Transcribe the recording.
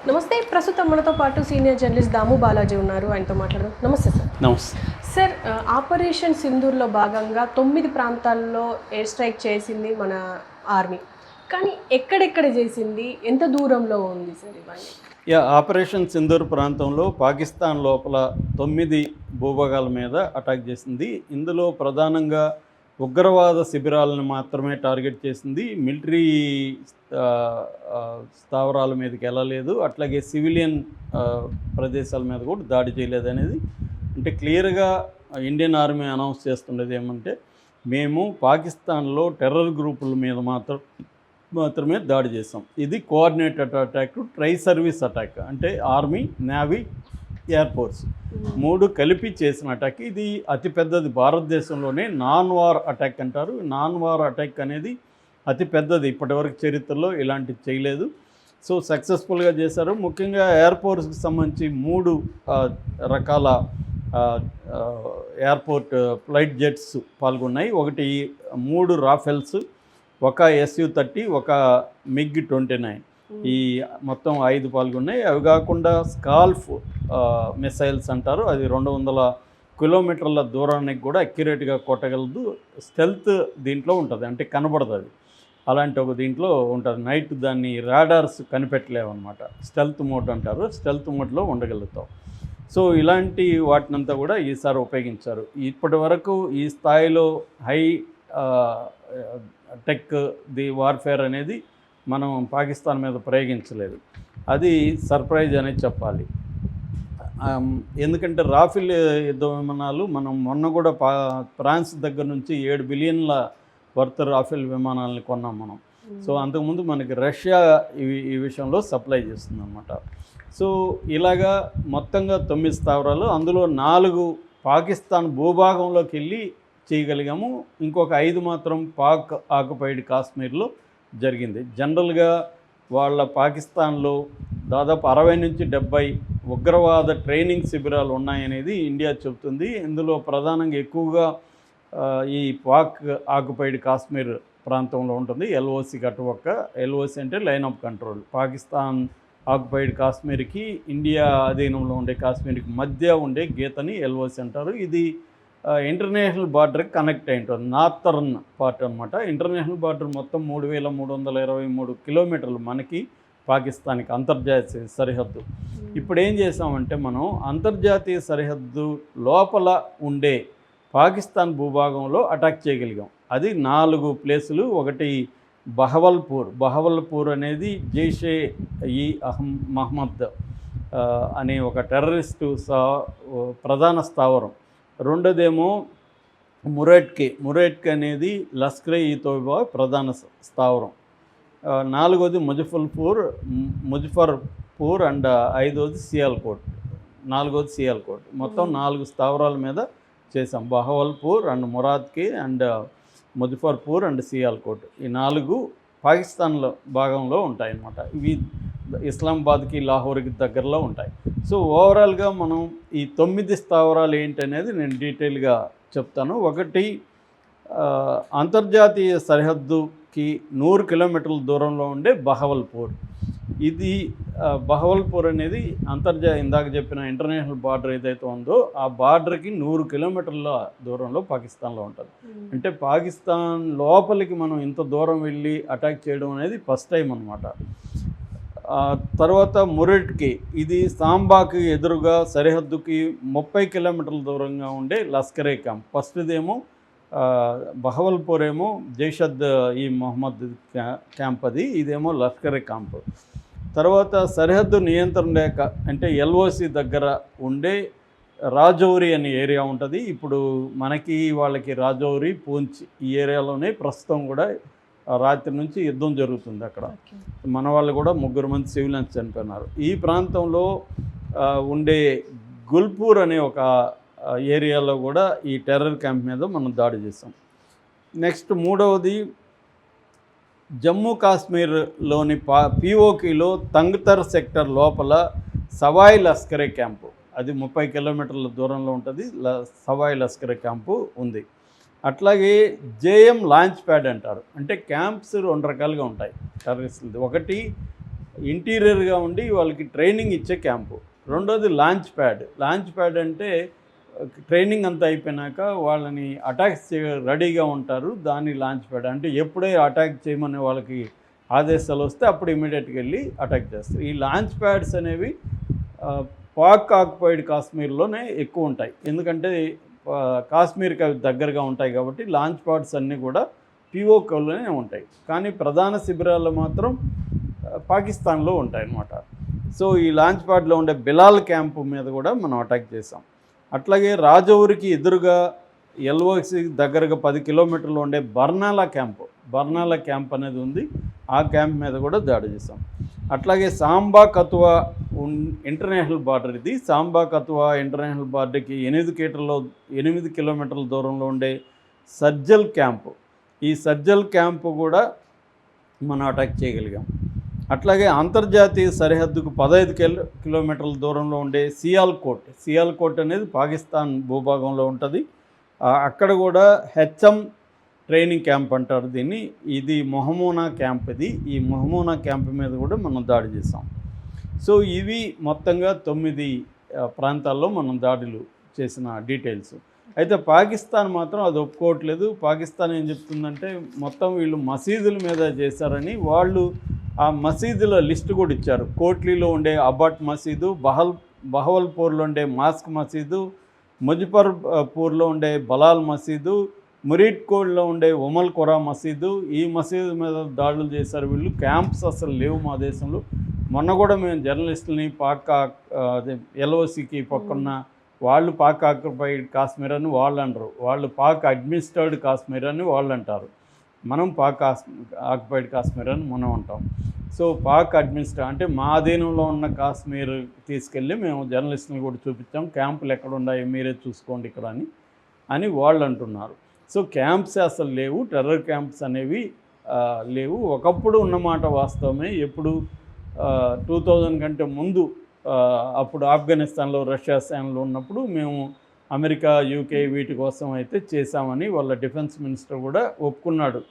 నమస్తే. ప్రస్తుతం మనతో పాటు సీనియర్ జర్నలిస్ట్ దాము బాలాజీ ఉన్నారు. ఆయనతో మాట్లాడదాం. నమస్తే సార్. నమస్తే సార్, ఆపరేషన్ సింధూర్లో భాగంగా 9 ప్రాంతాల్లో ఎయిర్ స్ట్రైక్ చేసింది మన ఆర్మీ. కానీ ఎక్కడెక్కడ చేసింది, ఎంత దూరంలో ఉంది సార్ ఇవన్నీ? ఆపరేషన్ సింధూర్ ప్రాంతంలో పాకిస్తాన్ లోపల 9 భూభాగాల మీద అటాక్ చేసింది. ఇందులో ప్రధానంగా ఉగ్రవాద శిబిరాలను మాత్రమే టార్గెట్ చేసింది. మిలిటరీ స్థావరాల మీదకి వెళ్ళలేదు, అట్లాగే సివిలియన్ ప్రదేశాల మీద కూడా దాడి చేయలేదు అనేది అంటే క్లియర్గా ఇండియన్ ఆర్మీ అనౌన్స్ చేస్తుండేది ఏమంటే, మేము పాకిస్తాన్లో టెర్రర్ గ్రూపుల మీద మాత్రమే దాడి చేసాం. ఇది coordinated attack, tri service attack, అంటే ఆర్మీ, నేవీ, ఎయిర్ ఫోర్స్ 3 కలిపి చేసిన అటాక్. ఇది అతిపెద్దది భారతదేశంలోనే. నాన్ వార్ అటాక్ అంటారు. నాన్ వార్ అటాక్ అనేది అతిపెద్దది, ఇప్పటివరకు చరిత్రలో ఇలాంటిది చేయలేదు. సో సక్సెస్ఫుల్గా చేశారు. ముఖ్యంగా ఎయిర్ ఫోర్స్కి సంబంధించి 3 రకాల ఎయిర్పోర్ట్ ఫ్లైట్ జెట్స్ పాల్గొన్నాయి. ఒకటి 3 రాఫెల్స్, ఒక SU-30, ఒక MiG-29, ఈ మొత్తం 5 పాల్గొన్నాయి. అవి కాకుండా స్కాల్ఫ్ మిసైల్స్ అంటారు, అది 200 కిలోమీటర్ల దూరానికి కూడా అక్యురేట్గా కొట్టగలదు. స్టెల్త్ దీంట్లో ఉంటుంది, అంటే కనబడదు. అది అలాంటి ఒక దీంట్లో ఉంటుంది. నైట్ దాన్ని రాడార్స్ కనిపెట్టలేవన్నమాట. స్టెల్త్ మోడ్ అంటారు. స్టెల్త్ మోడ్లో ఉండగలుగుతాం. సో ఇలాంటి వాటినంతా కూడా ఈసారి ఉపయోగించారు. ఇప్పటి వరకు ఈ స్థాయిలో హై టెక్ వార్ఫేర్ అనేది మనం పాకిస్తాన్ మీద ప్రయోగించలేదు. అది సర్ప్రైజ్ అనేది చెప్పాలి. ఎందుకంటే రాఫెల్ యుద్ధ విమానాలు మనం మొన్న కూడా ఫ్రాన్స్ దగ్గర నుంచి 7 బిలియన్ల వర్త్ రాఫెల్ విమానాలను కొన్నాం మనం. సో అంతకుముందు మనకి రష్యా ఈ విషయంలో సప్లై చేస్తుంది అన్నమాట. సో ఇలాగా మొత్తంగా 9 స్థావరాలు, అందులో 4 పాకిస్తాన్ భూభాగంలోకి వెళ్ళి చేయగలిగాము. ఇంకొక 5 మాత్రం పాక్ ఆక్యుపైడ్ కాశ్మీర్లో జరిగింది. జనరల్గా వాళ్ళ పాకిస్తాన్లో దాదాపు 60 నుంచి 70 ఉగ్రవాద ట్రైనింగ్ శిబిరాలు ఉన్నాయనేది ఇండియా చెబుతుంది. ఇందులో ప్రధానంగా ఎక్కువగా ఈ పాక్ ఆక్యుపైడ్ కాశ్మీర్ ప్రాంతంలో ఉంటుంది. LOC అటుపక్క, LOC అంటే line of control. Pakistan occupied కాశ్మీర్కి, ఇండియా అధీనంలో ఉండే కాశ్మీర్కి మధ్య ఉండే గీతని LOC అంటారు. ఇది ఇంటర్నేషనల్ బార్డర్కి కనెక్ట్ అయి ఉంటుంది, నార్థర్న్ పార్ట్ అనమాట. ఇంటర్నేషనల్ బార్డర్ మొత్తం 3323 కిలోమీటర్లు మనకి, పాకిస్తాన్కి అంతర్జాతీయ సరిహద్దు. ఇప్పుడు ఏం చేసామంటే, మనం అంతర్జాతీయ సరిహద్దు లోపల ఉండే పాకిస్తాన్ భూభాగంలో అటాక్ చేయగలిగాం. అది 4 ప్లేసులు. ఒకటి బహవల్పూర్ అనేది జైషే ఈ మహమ్మద్ అనే ఒక టెర్రరిస్టు ప్రధాన స్థావరం. రెండోదేమో మురేట్కి అనేది లష్కరే ఈ తోయిబా ప్రధాన స్థావరం. 4వది ముజఫర్పూర్ అండ్ 5వది సియాల్కోట్, 4వది సియాల్కోట్. మొత్తం 4 స్థావరాల మీద చేసాం. Bahawalpur and Muridke and Muzaffarpur and Sialkot, ఈ 4 పాకిస్తాన్లో భాగంలో ఉంటాయన్నమాట. ఇవి ఇస్లామాబాద్కి, లాహోర్కి దగ్గరలో ఉంటాయి. సో ఓవరాల్గా మనం ఈ 9 స్థావరాలు ఏంటనేది నేను డీటెయిల్గా చెప్తాను. ఒకటి, అంతర్జాతీయ సరిహద్దుకి 100 కిలోమీటర్ల దూరంలో ఉండే బహవల్పూర్. ఇది బహవల్పూర్ అనేది ఇందాక చెప్పిన ఇంటర్నేషనల్ బార్డర్ ఏదైతే ఉందో ఆ బార్డర్కి 100 కిలోమీటర్ల దూరంలో పాకిస్తాన్లో ఉంటుంది. అంటే పాకిస్తాన్ లోపలికి మనం ఇంత దూరం వెళ్ళి అటాక్ చేయడం అనేది ఫస్ట్ టైం అనమాట. తర్వాత మురేట్కి, ఇది సాంబాకి ఎదురుగా సరిహద్దుకి 30 కిలోమీటర్ల దూరంగా ఉండే లష్కరే క్యాంప్. ఫస్ట్దేమో బహవల్పూర్ ఏమో జైషద్ ఈ మొహమ్మద్ క్యాంప్, ఇదేమో లష్కరే క్యాంప్. తర్వాత సరిహద్దు నియంత్రణ రేఖ అంటే LOC దగ్గర ఉండే రాజౌరి అనే ఏరియా ఉంటుంది. ఇప్పుడు మనకి వాళ్ళకి రాజౌరి, పూంచ్ ఈ ఏరియాలోనే ప్రస్తుతం కూడా రాత్రి నుంచి యుద్ధం జరుగుతుంది. అక్కడ మన వాళ్ళు కూడా 3 మంది సివిలియన్స్ చనిపోయినారు. ఈ ప్రాంతంలో ఉండే గుల్పూర్ అనే ఒక ఏరియాలో కూడా ఈ టెర్రర్ క్యాంప్ మీద మనం దాడి చేసాం. నెక్స్ట్ 3వది జమ్మూ కాశ్మీర్లోని POKలో తంగ్తర్ సెక్టర్ లోపల సవాయ్ లష్కరే క్యాంపు, అది 30 కిలోమీటర్ల దూరంలో ఉంటుంది. సవాయ్ లష్కరే క్యాంపు ఉంది. అట్లాగే JM లాంచ్ ప్యాడ్ అంటారు. అంటే క్యాంప్స్ 2 రకాలుగా ఉంటాయి టెర్రరిస్టులది. ఒకటి ఇంటీరియర్గా ఉండి వాళ్ళకి ట్రైనింగ్ ఇచ్చే క్యాంపు. రెండోది లాంచ్ ప్యాడ్ అంటే ట్రైనింగ్ అంతా అయిపోయినాక వాళ్ళని అటాక్ రెడీగా ఉంటారు. దాన్ని లాంచ్ ప్యాడ్ అంటే ఎప్పుడే అటాక్ చేయమని వాళ్ళకి ఆదేశాలు వస్తే అప్పుడు ఇమీడియట్గా వెళ్ళి అటాక్ చేస్తారు. ఈ లాంచ్ ప్యాడ్స్ అనేవి పాక్ ఆక్యుపైడ్ కాశ్మీర్లోనే ఎక్కువ ఉంటాయి. ఎందుకంటే కాశ్మీర్కి అవి దగ్గరగా ఉంటాయి కాబట్టి లాంచ్ ప్యాడ్స్ అన్నీ కూడా పిఓకేలోనే ఉంటాయి. కానీ ప్రధాన శిబిరాలు మాత్రం పాకిస్తాన్లో ఉంటాయి అన్నమాట. సో ఈ లాంచ్ ప్యాడ్లో ఉండే బిలాల్ క్యాంపు మీద కూడా మనం అటాక్ చేసాం. అట్లాగే రాజౌరికి ఎదురుగా ఎల్ఓసి దగ్గరగా 10 కిలోమీటర్లు ఉండే బర్నాలా క్యాంప్ అనేది ఉంది. ఆ క్యాంప్ మీద కూడా దాడి చేసాం. అట్లాగే సాంబా కతువా ఇంటర్నేషనల్ బార్డర్, ఇది సాంబా కతువా ఇంటర్నేషనల్ బార్డర్కి 8 కిలోమీటర్ల దూరంలో ఉండే సజ్జల్ క్యాంపు, ఈ సజ్జల్ క్యాంపు కూడా మనం అటాక్ చేయగలిగాం. అట్లాగే అంతర్జాతీయ సరిహద్దుకు 15 కిలోమీటర్ల దూరంలో ఉండే సియాల్కోట్ అనేది పాకిస్తాన్ భూభాగంలో ఉంటుంది. అక్కడ కూడా హెచ్ఎం ట్రైనింగ్ క్యాంప్ అంటారు దీన్ని. ఇది మొహమూనా క్యాంప్. ఈ మొహమూనా క్యాంప్ మీద కూడా మనం దాడి చేసాం. సో ఇవి మొత్తంగా 9 ప్రాంతాల్లో మనం దాడులు చేసిన డీటెయిల్స్. అయితే పాకిస్తాన్ మాత్రం అది ఒప్పుకోవట్లేదు. పాకిస్తాన్ ఏం చెప్తుందంటే మొత్తం వీళ్ళు మసీదుల మీద చేశారని. వాళ్ళు ఆ మసీదుల లిస్ట్ కూడా ఇచ్చారు. కోట్లీలో ఉండే అబాట్ మసీదు, బహవల్పూర్లో ఉండే మాస్క్ మసీదు, ముజఫర్పూర్లో ఉండే బలాల్ మసీదు, మురీడ్కోడ్లో ఉండే ఉమల్ ఖురా మసీదు, ఈ మసీదు మీద దాడులు చేశారు వీళ్ళు. క్యాంప్స్ అసలు లేవు మా దేశంలో. మొన్న కూడా మేము జర్నలిస్టులని ఎల్ఓసికి పక్కన్న వాళ్ళు పాక్ ఆక్యుపైడ్ కాశ్మీర్ అని వాళ్ళు అంటారు, వాళ్ళు పాక్ అడ్మినిస్ట్రేటెడ్ కాశ్మీర్ అని వాళ్ళు అంటారు. మనం పాక్ ఆక్యుపైడ్ కాశ్మీర్ అని మనం అంటాం. సో పాక్ అడ్మినిస్ట్రేట్ అంటే మా అధీనంలో ఉన్న కాశ్మీర్ తీసుకెళ్ళి మేము జర్నలిస్టులు కూడా చూపించాం. క్యాంపులు ఎక్కడ ఉన్నాయో మీరే చూసుకోండి ఇక్కడ అని వాళ్ళు అంటున్నారు. సో క్యాంప్స్ అసలు లేవు, టెర్రర్ క్యాంప్స్ అనేవి లేవు. ఒకప్పుడు ఉన్నమాట వాస్తవమే. ఎప్పుడు 2000 కంటే ముందు అప్పుడు ఆఫ్ఘనిస్తాన్లో రష్యా సైన్యంలో ఉన్నప్పుడు మేము అమెరికా, యూకే వీటి కోసం అయితే చేశామని వాళ్ళ డిఫెన్స్ మినిస్టర్ కూడా ఒప్పుకున్నాడు